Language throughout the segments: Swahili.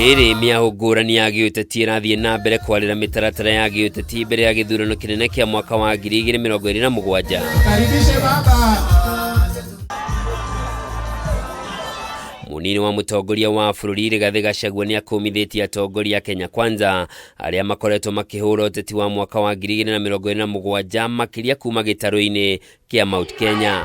Riri miaho ngũrani ya gĩũteti ĩrathiĩ na mbere kwarĩra mĩtaratara ya gĩũteti mbere ya gĩthurano kĩnene kĩa mwaka wa 2027. Munini wa mutongoria wa bũrũri Rigathi GACHAGUA NIAKUMITHITIE atongoria Kenya KWANZA arĩa makoretwo makĩhũra ũteti wa mwaka wa 2027 makĩria kuma gĩtarũ-inĩ kĩa Mount Kenya.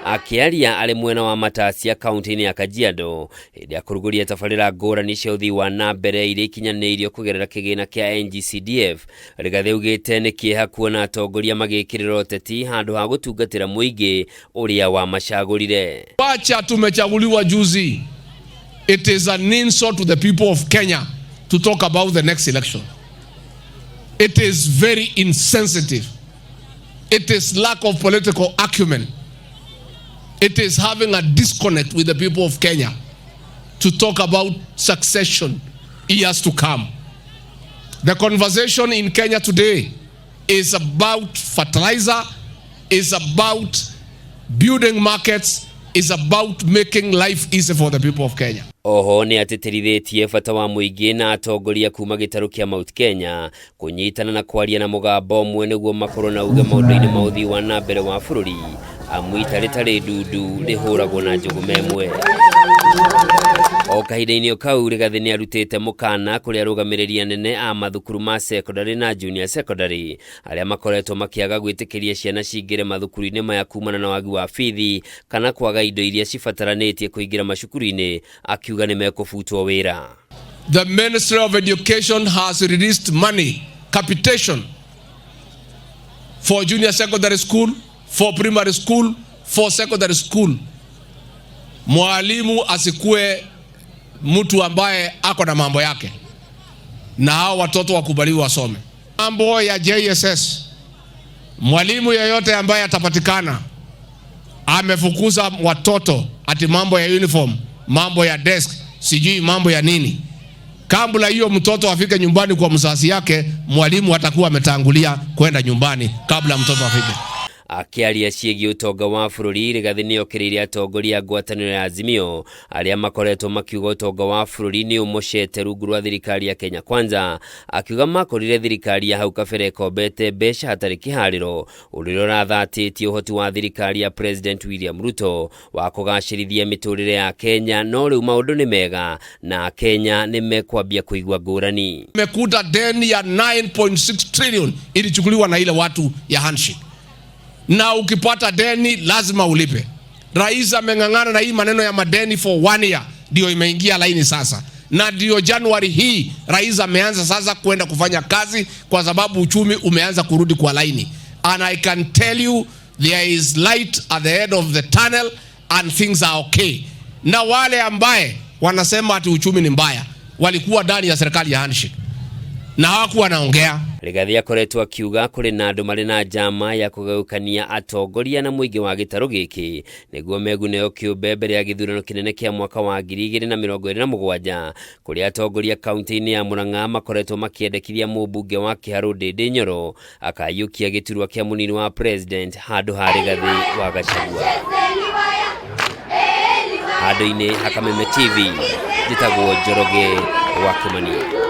AKIARIA arĩ mwena wa MATASIA kaunti-inĩ ya KAJIADO hĩndĩ ya kũrugũria tabarĩra ngũrani cia ũthii wa na mbere iria ikinyanĩirio kũgerera kĩgĩna kĩa NGCDF. Rigathi augĩte nĩ kĩeha kuona atongoria magĩkĩrĩra ũteti handũ ha gũtungatĩra mũingĩ ũrĩa wa macagũrire. Wacha tumechaguliwa juzi. It is an insult to the people of Kenya to talk about the next election. It is very insensitive. It is lack of political acumen. It is having a disconnect with the people of Kenya to talk about succession years to come. The conversation in Kenya today is about fertilizer, is about building markets, is about making life easy for the people of Kenya. Oho nĩ atĩtĩrithĩtie bata wa mũingĩ na atongoria kuma gĩtarũ kĩa Mount Kenya kũnyitana na kwaria na mũgambo ũmwe nĩguo makorwo na uga maũndũ-inĩ ma ũthii wa na mbere wa bũrũri amu ita rĩtarĩ ndudu rĩhũragwo na njũgũ memwe. O kahinda-inĩ kau Rigathi nĩ arutĩte mũkana kũrĩ arũgamĩrĩri anene a mathukuru ma secondary na junior secondary arĩa makoretwo makĩaga gwĩtĩkĩria ciana cingĩre mathukuru-inĩ maya kumana na wagi wa bithi kana kwaga indo iria cibataranĩtie kũingĩra macukuru-inĩ, akiuga nĩ mekũbutwo wĩra. The Ministry of Education has released money, capitation for junior secondary school, for primary school, for secondary school. Mwalimu asikue mtu ambaye ako na mambo yake na hao watoto wakubaliwa wasome. Mambo ya JSS, mwalimu yeyote ambaye atapatikana amefukuza watoto ati mambo ya uniform, mambo ya desk, sijui mambo ya nini, kabla hiyo mtoto afike nyumbani kwa mzazi yake, mwalimu atakuwa ametangulia kwenda nyumbani kabla mtoto afike. Akiaria ciĩgiĩ ũtonga wa bũrũri, Rigathi nĩ okĩrĩire atongoria ngwatanĩro ya Azimio arĩa makoretwo makiuga ũtonga wa bũrũri nĩ ũmũcete rungu rwa thirikari ya Kenya KWANZA, akiuga makorire thirikari ya hau kabere ĩkombete mbeca hatarĩ kĩharĩro, ũrĩa ũrathatĩtie ũhoti wa thirikari ya President William Ruto wa kũgacĩrithia mĩtũrĩre ya Kenya, no rĩu maũndũ nĩ mega na Kenya nĩ mekwambia kũigua ngũrani. Mekuta deni ya 9.6 trillion ilichukuliwa na ile watu ya handshake. Na ukipata deni lazima ulipe. Rais ameng'ang'ana na hii maneno ya madeni for 1 year, ndio imeingia laini sasa. Na ndio Januari hii rais ameanza sasa kwenda kufanya kazi kwa sababu uchumi umeanza kurudi kwa laini. And I can tell you there is light at the end of the tunnel and things are okay. Na wale ambaye wanasema ati uchumi ni mbaya walikuwa ndani ya serikali ya handshake na hawakuwa naongea. Rigathi akoretwo akiuga kũrĩ na andũ marĩ na njama ya kũgayũkania atongoria na mũingĩ wa gĩtarũ gĩkĩ nĩguo meguneo kĩũmbe mbere ya gĩthurano kĩnene kĩa mwaka wa 2027, kũrĩa atongoria kaunti-inĩ ya Murang'a makoretwo makĩendekithia mũmbunge wa Kiharu Ndĩndĩ Nyoro akayũkia gĩturwa kĩa munini wa president handũ ha Rigathi wa GACHAGUA. Handũ-inĩ ha Kameme TV, njĩtagwo Njoroge wa Kimani.